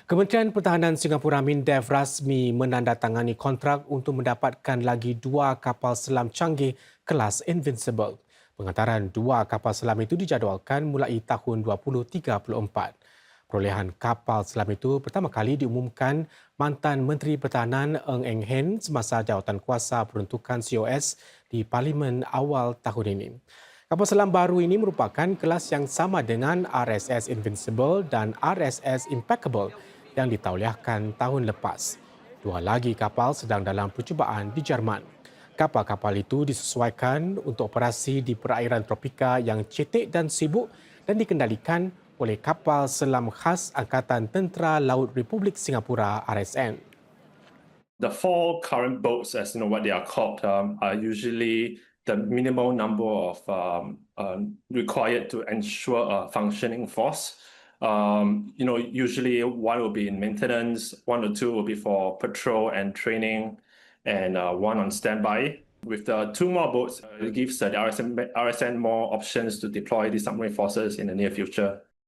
Kementerian Pertahanan Singapura MINDEF rasmi menandatangani kontrak untuk mendapatkan lagi 2 kapal selam canggih kelas Invincible. Pengantaran 2 kapal selam itu dijadualkan mulai tahun 2034. Perolehan kapal selam itu pertama kali diumumkan mantan Menteri Pertahanan Ng Eng Hen semasa jawatan kuasa peruntukan COS di Parlimen awal tahun ini. Kapal selam baru ini merupakan kelas yang sama dengan RSS Invincible dan RSS Impeccable yang ditauliahkan tahun lepas. 2 lagi kapal sedang dalam percubaan di Jerman. Kapal-kapal itu disesuaikan untuk operasi di perairan tropika yang cetek dan sibuk dan dikendalikan oleh kapal selam khas Angkatan Tentera Laut Republik Singapura RSN. The 4 current boats, as you know what they are called, are usually the minimal number of required to ensure a functioning force. Usually one will be in maintenance, 1 or 2 will be for patrol and training, and 1 on standby. With the 2 more boats, it gives the RSN more options to deploy the submarine forces in the near future.